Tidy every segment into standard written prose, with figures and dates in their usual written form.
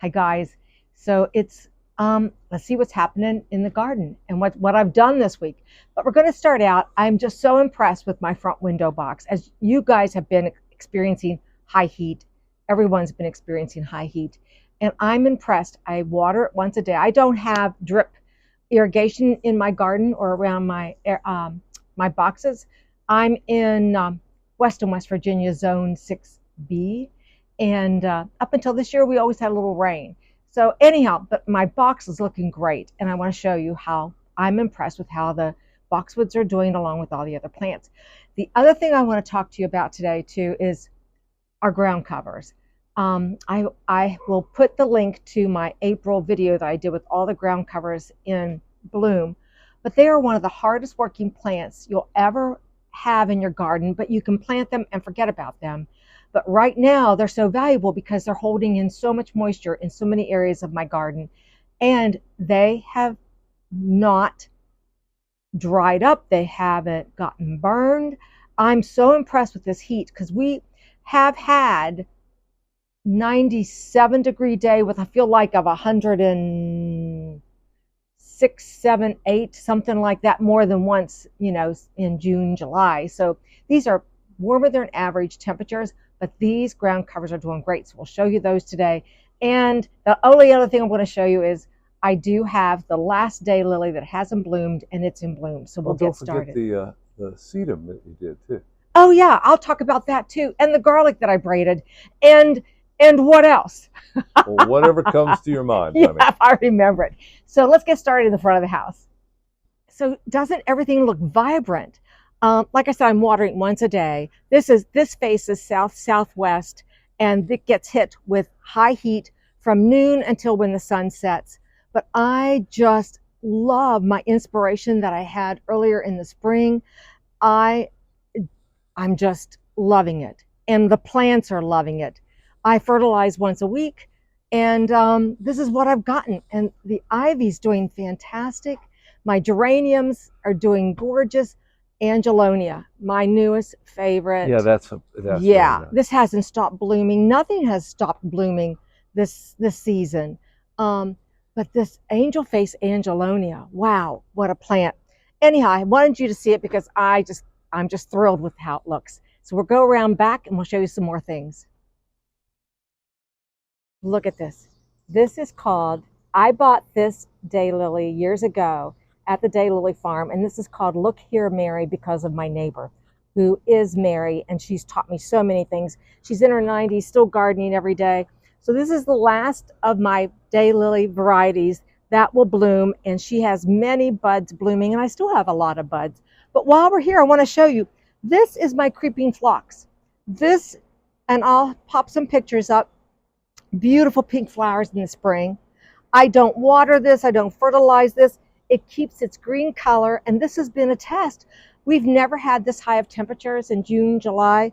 Hi guys. So it's let's see what's happening in the garden and what I've done this week. But we're going to start out. I'm just so impressed with my front window box. As you guys have been experiencing high heat, everyone's been experiencing high heat, and I'm impressed. I water it once a day. I don't have drip irrigation in my garden or around my boxes. I'm in Western West Virginia, Zone 6B, and up until this year, we always had a little rain. So anyhow, but my box is looking great, and I want to show you how I'm impressed with how the boxwoods are doing along with all the other plants. The other thing I want to talk to you about today too is our ground covers. I will put the link to my April video that I did with all the ground covers in bloom, but they are one of the hardest working plants you'll ever have in your garden, but you can plant them and forget about them. But right now they're so valuable because they're holding in so much moisture in so many areas of my garden, and they have not dried up. They haven't gotten burned. I'm so impressed with this heat because we have had 97-degree day with I feel like of 106, 7, 8, something like that, more than once, in June, July. So these are warmer than average temperatures, but these ground covers are doing great. So we'll show you those today. And the only other thing I'm going to show you is I do have the last daylily that hasn't bloomed, and it's in bloom. So we'll get started. Don't forget the sedum that you did too. Oh yeah, I'll talk about that too, and the garlic that I braided, and what else? Well, whatever comes to your mind. Yeah, I remember it. So let's get started in the front of the house. So doesn't everything look vibrant? Like I said, I'm watering once a day. This faces southwest, and it gets hit with high heat from noon until when the sun sets. But I just love my inspiration that I had earlier in the spring. I'm just loving it, and the plants are loving it. I fertilize once a week, and this is what I've gotten. And the ivy's doing fantastic. My geraniums are doing gorgeous. Angelonia, my newest favorite. Yeah, that's yeah. Really nice. This hasn't stopped blooming. Nothing has stopped blooming this season. But this angel face Angelonia, wow, what a plant! Anyhow, I wanted you to see it because I'm just thrilled with how it looks. So we'll go around back and we'll show you some more things. Look at this. This is called, I bought this daylily years ago at the daylily farm, and this is called Look Here Mary because of my neighbor who is Mary, and she's taught me so many things. She's in her 90s, still gardening every day. So this is the last of my daylily varieties that will bloom, and she has many buds blooming, and I still have a lot of buds. But while we're here, I want to show you, this is my creeping phlox. This, and I'll pop some pictures up, beautiful pink flowers in the spring. I don't water this, I don't fertilize this. It keeps its green color, and this has been a test. We've never had this high of temperatures in June, July,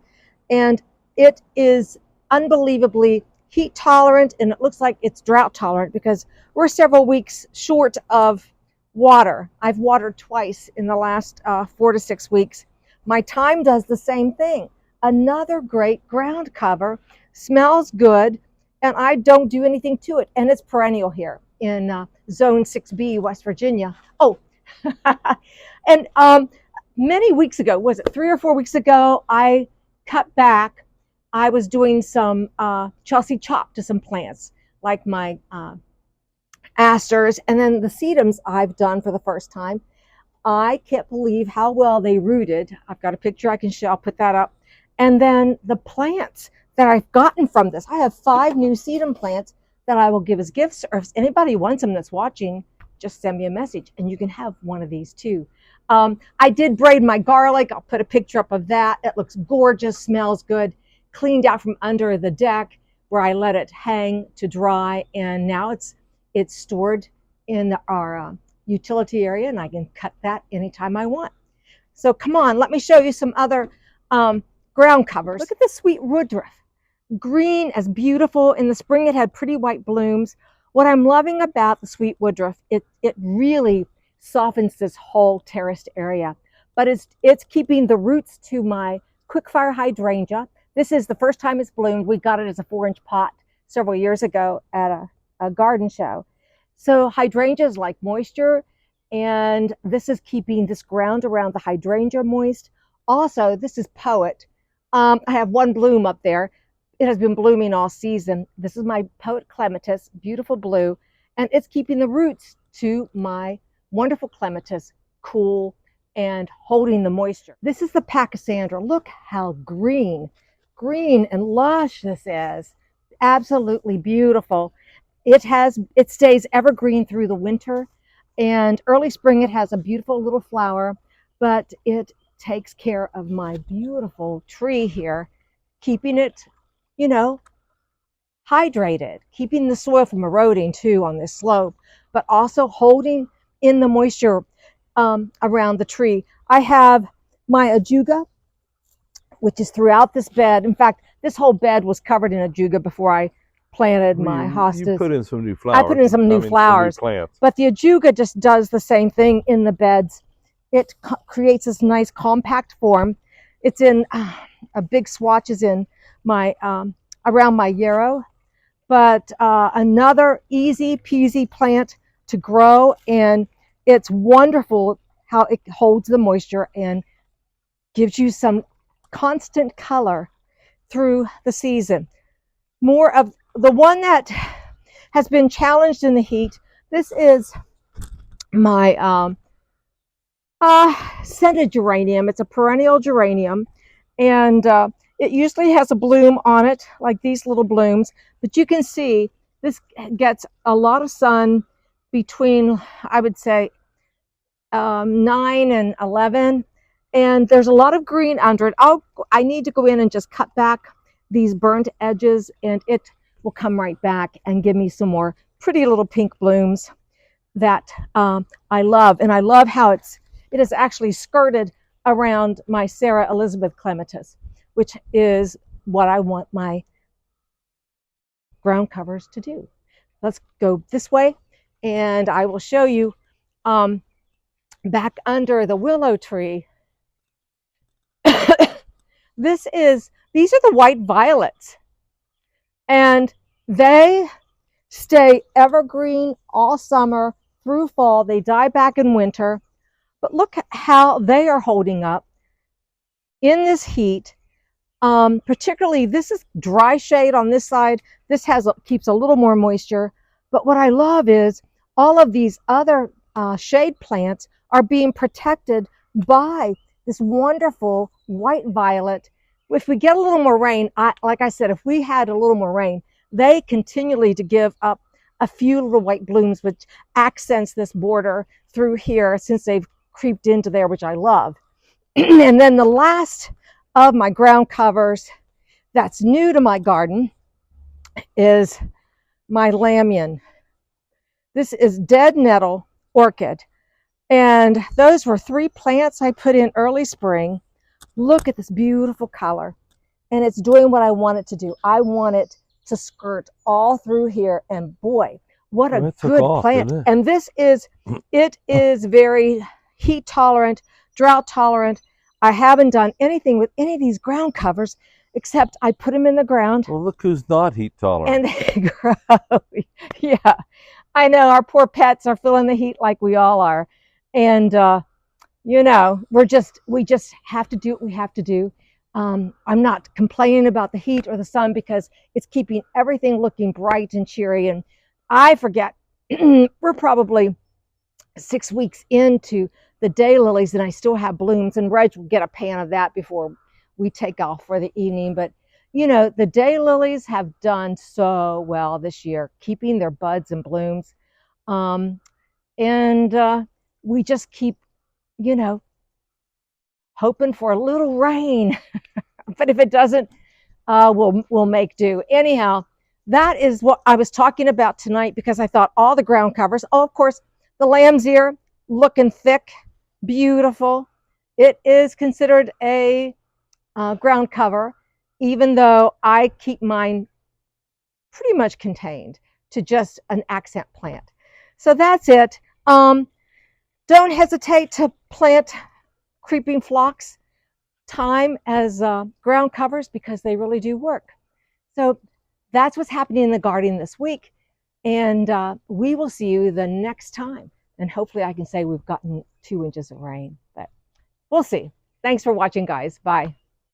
and it is unbelievably heat tolerant, and it looks like it's drought tolerant because we're several weeks short of water. I've watered twice in the last 4 to 6 weeks. My thyme does the same thing. Another great ground cover, smells good, and I don't do anything to it, and it's perennial here in Zone 6B, West Virginia. Oh, and many weeks ago, was it 3 or 4 weeks ago, I cut back. I was doing some Chelsea chop to some plants, like my asters, and then the sedums I've done for the first time. I can't believe how well they rooted. I've got a picture I can show, I'll put that up. And then the plants that I've gotten from this, I have 5 new sedum plants that I will give as gifts, or if anybody wants them that's watching, just send me a message and you can have one of these too. I did braid my garlic. I'll put a picture up of that. It looks gorgeous, smells good, cleaned out from under the deck where I let it hang to dry, and now it's stored in our utility area, and I can cut that anytime I want. So come on, let me show you some other ground covers. Look at this sweet woodruff. Green, as beautiful. In the spring it had pretty white blooms. What I'm loving about the sweet woodruff, it really softens this whole terraced area, but it's keeping the roots to my quickfire hydrangea. This is the first time it's bloomed. We got it as a 4-inch pot several years ago at a a garden show. So hydrangeas like moisture, and this is keeping this ground around the hydrangea moist. Also, this is Poet. I have one bloom up there. It has been blooming all season. This is my Poet clematis, beautiful blue, and it's keeping the roots to my wonderful clematis cool and holding the moisture. This is the Pachysandra. Look how green and lush this is. Absolutely beautiful. It stays evergreen through the winter, and early spring it has a beautiful little flower, but it takes care of my beautiful tree here, keeping it, you know, hydrated, keeping the soil from eroding too on this slope, but also holding in the moisture around the tree. I have my ajuga, which is throughout this bed. In fact, this whole bed was covered in ajuga before I planted my hostas. You put in some new flowers. I put in some new flowers, some new plants. But the ajuga just does the same thing in the beds. It creates this nice compact form. It's in a big swatches in my around my yarrow, but another easy peasy plant to grow, and it's wonderful how it holds the moisture and gives you some constant color through the season. More of the one that has been challenged in the heat. This is my scented geranium. It's a perennial geranium, and it usually has a bloom on it, like these little blooms. But you can see this gets a lot of sun between, I would say, 9 and 11. And there's a lot of green under it. I need to go in and just cut back these burnt edges, and it will come right back and give me some more pretty little pink blooms that I love. And I love how it is actually skirted around my Sarah Elizabeth clematis, which is what I want my ground covers to do. Let's go this way, and I will show you back under the willow tree. These are the white violets, and they stay evergreen all summer through fall. They die back in winter, but look how they are holding up in this heat. Particularly, this is dry shade on this side. This keeps a little more moisture, but what I love is all of these other shade plants are being protected by this wonderful white violet. If we get a little more rain, like I said, if we had a little more rain, they continually to give up a few little white blooms, which accents this border through here since they've creeped into there, which I love. And then the last of my ground covers that's new to my garden is my lamian. This is dead nettle orchid, and those were 3 plants I put in early spring. Look at this beautiful color, and it's doing what I want it to do. I want it to skirt all through here, and boy, what a good plant. And it is very heat tolerant, drought tolerant. I haven't done anything with any of these ground covers except I put them in the ground. Well, look who's not heat tolerant. And they grow. Yeah, I know, our poor pets are feeling the heat like we all are. And, you know, we just have to do what we have to do. I'm not complaining about the heat or the sun because it's keeping everything looking bright and cheery. And I forget, we're probably 6 weeks into the daylilies and I still have blooms, and Reg will get a pan of that before we take off for the evening. But you know, the daylilies have done so well this year, keeping their buds and blooms. We just keep, you know, hoping for a little rain. But if it doesn't, we'll make do. Anyhow, that is what I was talking about tonight, because I thought all the ground covers. Oh, of course, the lamb's ear, looking thick, beautiful. It is considered a ground cover, even though I keep mine pretty much contained to just an accent plant. So that's it. Don't hesitate to plant creeping phlox thyme as ground covers, because they really do work. So that's what's happening in the garden this week. And we will see you the next time. And hopefully I can say we've gotten 2 inches of rain, but we'll see. Thanks for watching, guys. Bye.